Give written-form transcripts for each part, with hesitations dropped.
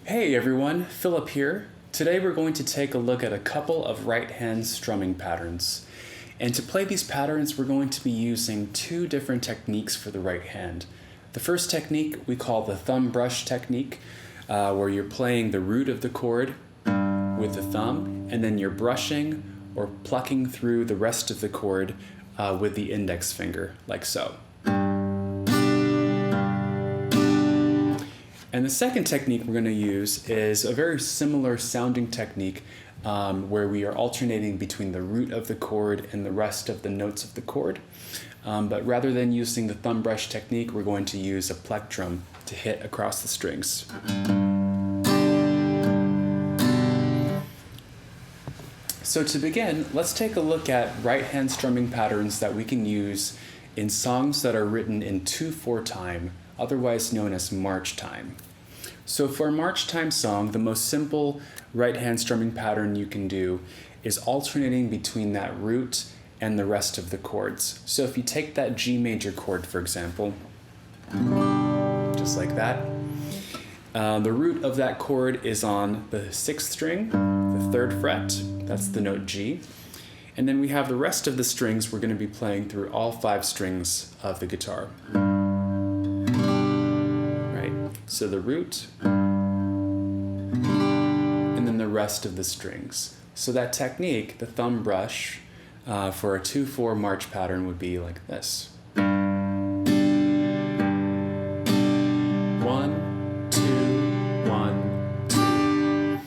Hey everyone, Philip here. Today we're going to take a look at a couple of right-hand strumming patterns. And to play these patterns, we're going to be using two different techniques for the right hand. The first technique we call the thumb brush technique, where you're playing the root of the chord with the thumb, and then you're brushing or plucking through the rest of the chord with the index finger, like so. And the second technique we're going to use is a very similar sounding technique where we are alternating between the root of the chord and the rest of the notes of the chord. But rather than using the thumb brush technique, we're going to use a plectrum to hit across the strings. So to begin, let's take a look at right-hand strumming patterns that we can use in songs that are written in 2/4 time, otherwise known as march time. So for a march time song, the most simple right-hand strumming pattern you can do is alternating between that root and the rest of the chords. So if you take that G major chord, for example, just like that, the root of that chord is on the 6th string, the 3rd fret, that's the note G. And then we have the rest of the strings we're going to be playing through all 5 strings of the guitar. Right? So the root, and then the rest of the strings. So that technique, the thumb brush, for a 2/4 march pattern would be like this. 1, 2, 1, 2.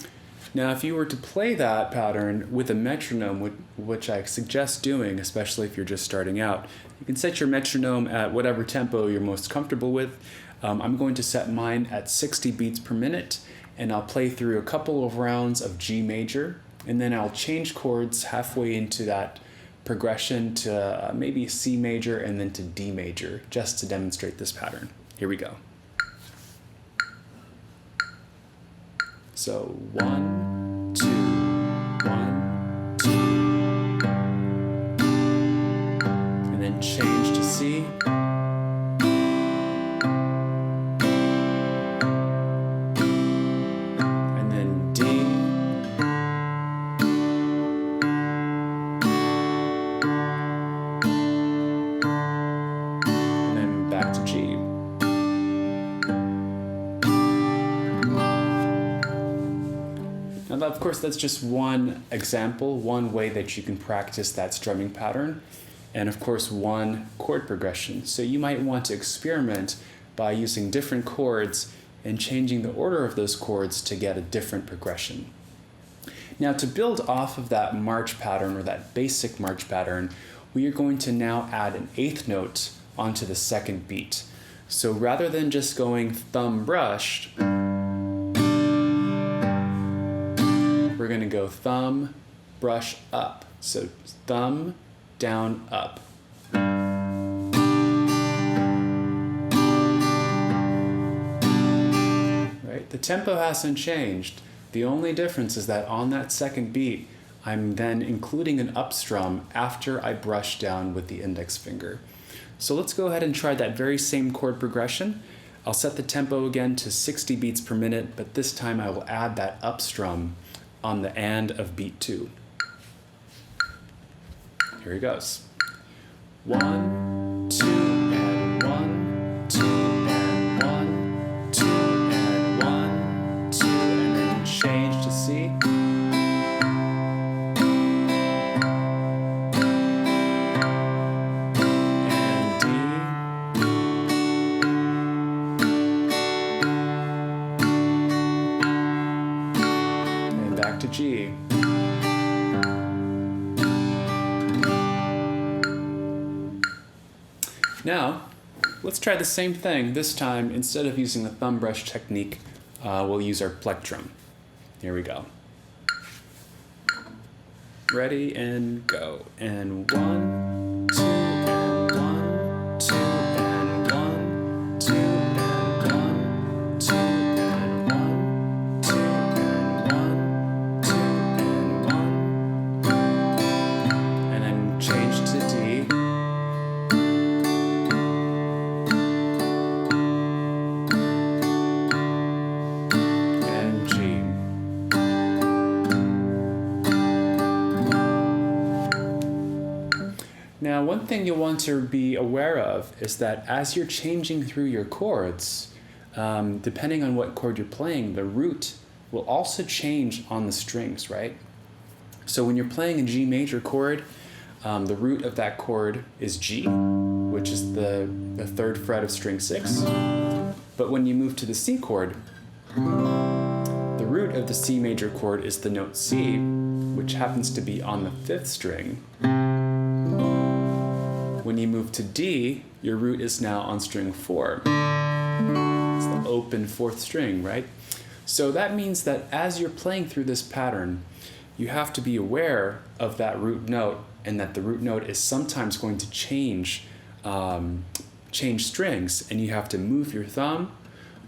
Now, if you were to play that pattern with a metronome, which I suggest doing, especially if you're just starting out, you can set your metronome at whatever tempo you're most comfortable with. I'm going to set mine at 60 beats per minute, and I'll play through a couple of rounds of G major, and then I'll change chords halfway into that progression to maybe C major and then to D major, just to demonstrate this pattern. Here we go. So 1, 2, 1, 2, and then change to C, and then D, and then back to G. Now, of course, that's just one example, one way that you can practice that strumming pattern, and of course, one chord progression. So you might want to experiment by using different chords and changing the order of those chords to get a different progression. Now, to build off of that march pattern, or that basic march pattern, we are going to now add an 8th note onto the 2nd beat. So rather than just going thumb brushed, we're going to go thumb, brush, up. So thumb, down, up. Right? The tempo hasn't changed. The only difference is that on that 2nd beat, I'm then including an up strum after I brush down with the index finger. So let's go ahead and try that very same chord progression. I'll set the tempo again to 60 beats per minute, but this time I will add that up strum on the and of beat 2. Here he goes. 1, 2, and 1, 2, and 1, 2, and 1, 2, and then change to C. And D. And back to G. Now, let's try the same thing. This time, instead of using the thumb brush technique, we'll use our plectrum. Here we go. Ready, and go. And 1, 2, and 1, 2, and 1, 2, and 1, 2, and 1, 2, and 1, 2, and 1. And then change to D. And Now, one thing you'll want to be aware of is that as you're changing through your chords, depending on what chord you're playing, the root will also change on the strings, right? So when you're playing a G major chord, the root of that chord is G, which is the third fret of string 6. But when you move to the C chord, the root of the C major chord is the note C, which happens to be on the 5th string. When you move to D, your root is now on string 4. It's the open 4th string, right? So that means that as you're playing through this pattern, you have to be aware of that root note, and that the root note is sometimes going to change strings, and you have to move your thumb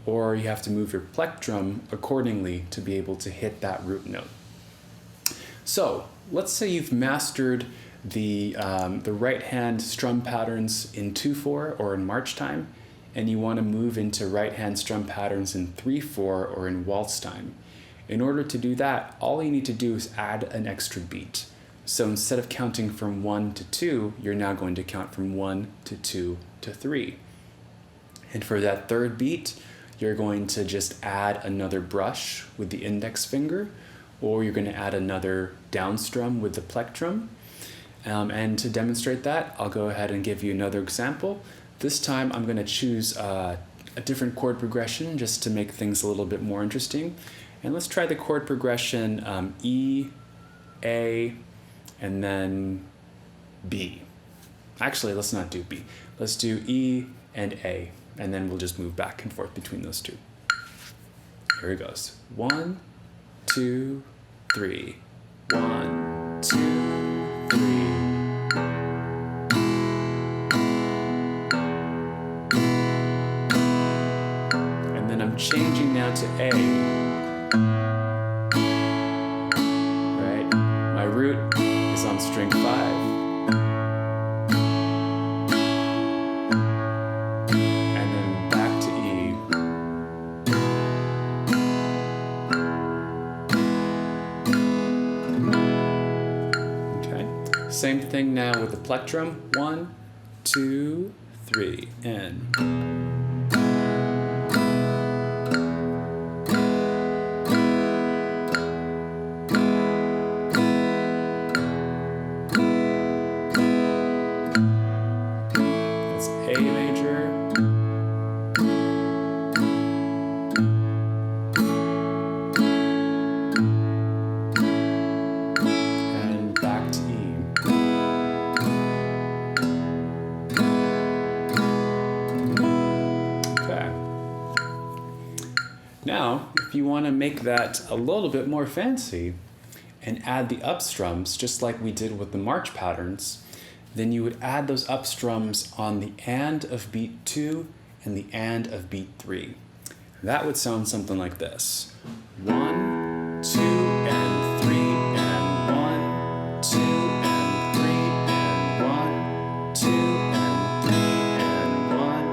or you have to move your plectrum accordingly to be able to hit that root note. So let's say you've mastered the right hand strum patterns in 2/4 or in march time, and you want to move into right hand strum patterns in 3/4 or in waltz time. In order to do that, all you need to do is add an extra beat. So instead of counting from 1 to 2, you're now going to count from 1 to 2 to 3. And for that third beat, you're going to just add another brush with the index finger, or you're going to add another down strum with the plectrum. And to demonstrate that, I'll go ahead and give you another example. This time I'm going to choose a different chord progression just to make things a little bit more interesting. And let's try the chord progression E, A, and then B. Actually, let's not do B. Let's do E and A, and then we'll just move back and forth between those two. Here it goes. 1, 2, 3. 1, 2, 3. And then I'm changing now to A. Right? My root is on string 5. Same thing now with the plectrum. 1, 2, 3, and. That's A major. And back to E. Now, if you want to make that a little bit more fancy and add the upstrums, just like we did with the march patterns, then you would add those upstrums on the and of beat 2 and the and of beat 3. That would sound something like this. 1, 2, and 3, and 1, 2, and 3, and 1, 2, and 3, and 1,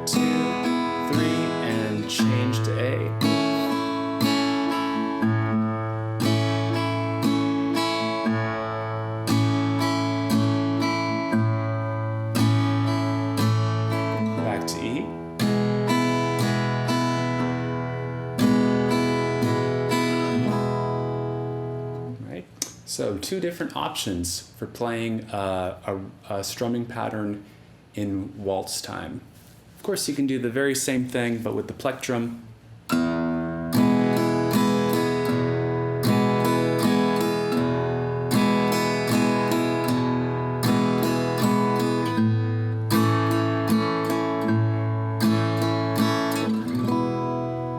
2, 3, and change to A. Back to E. Right? So 2 different options for playing a strumming pattern in waltz time. Of course, you can do the very same thing, but with the plectrum.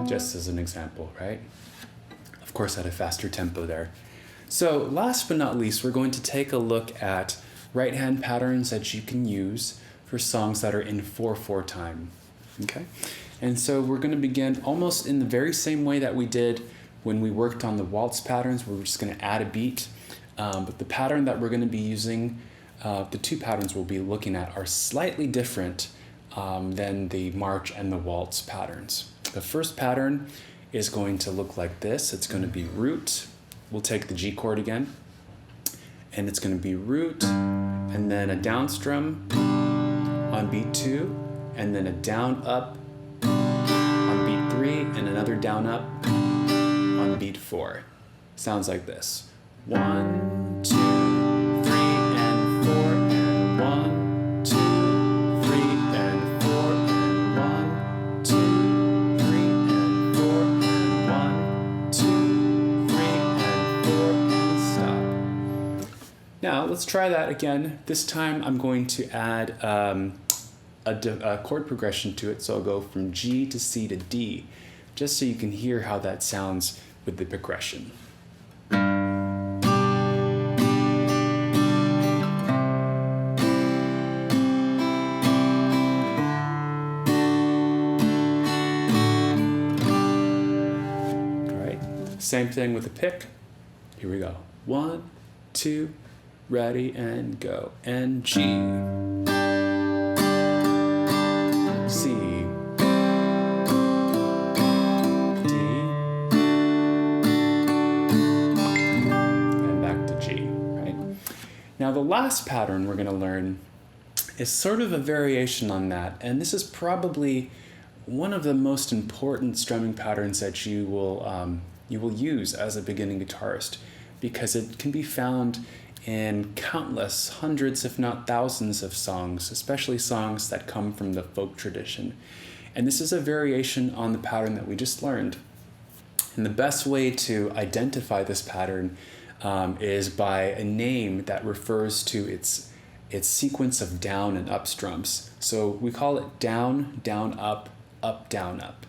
Just as an example, right? Of course, at a faster tempo there. So last but not least, we're going to take a look at right hand patterns that you can use for songs that are in 4/4 time, okay? And so we're going to begin almost in the very same way that we did when we worked on the waltz patterns. We're just going to add a beat, but the pattern that we're going to be using, the 2 patterns we'll be looking at are slightly different than the march and the waltz patterns. The first pattern is going to look like this. It's going to be root. We'll take the G chord again. and it's going to be root, and then a down strum on beat 2, and then a down up on beat 3, and another down up on beat 4. Sounds like this. 1, 2, 3, and 4, and 1, 2, 3, and 4, and 1, 2, 3, and 4, and 1, 2, 3, and 4, and stop. Now let's try that again. This time I'm going to add a chord progression to it, so I'll go from G to C to D, just so you can hear how that sounds with the progression. Same thing with the pick. Here we go. 1, 2, ready, and go. And G, C, D, and back to G, right? Now the last pattern we're going to learn is sort of a variation on that, and this is probably one of the most important strumming patterns that you will use as a beginning guitarist, because it can be found in countless hundreds, if not thousands, of songs, especially songs that come from the folk tradition. And this is a variation on the pattern that we just learned. And the best way to identify this pattern is by a name that refers to its sequence of down and up strums. So we call it down, down, up, down, up.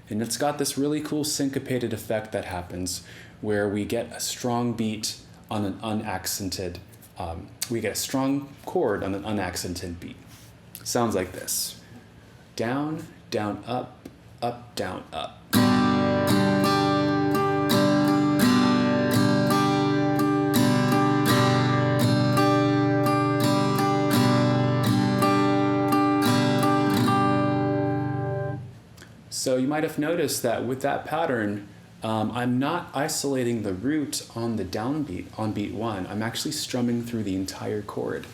And it's got this really cool syncopated effect that happens where we get a strong beat on an unaccented, we get a strong chord on an unaccented beat. Sounds like this. Down, down, up, down, up. So you might have noticed that with that pattern, I'm not isolating the root on the downbeat on beat 1. I'm actually strumming through the entire chord.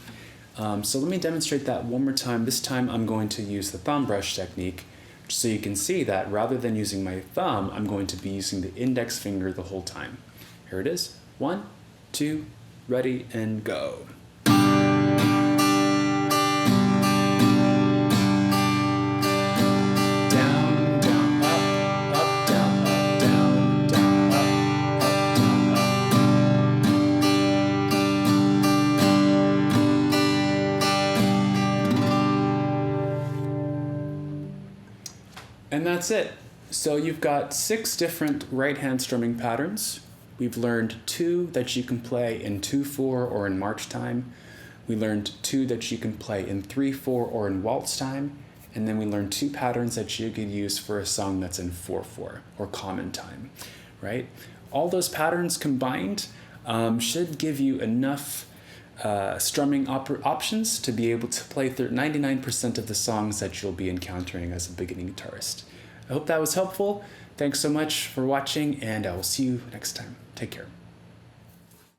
So let me demonstrate that one more time. This time I'm going to use the thumb brush technique, so you can see that rather than using my thumb, I'm going to be using the index finger the whole time. Here it is. 1, 2, ready, and go. And that's it. So you've got 6 different right-hand strumming patterns. We've learned 2 that you can play in 2/4 or in march time. We learned 2 that you can play in 3/4 or in waltz time. And then we learned 2 patterns that you could use for a song that's in 4/4 or common time, right? All those patterns combined should give you enough strumming options to be able to play 99% of the songs that you'll be encountering as a beginning guitarist. I hope that was helpful. Thanks so much for watching, and I will see you next time. Take care.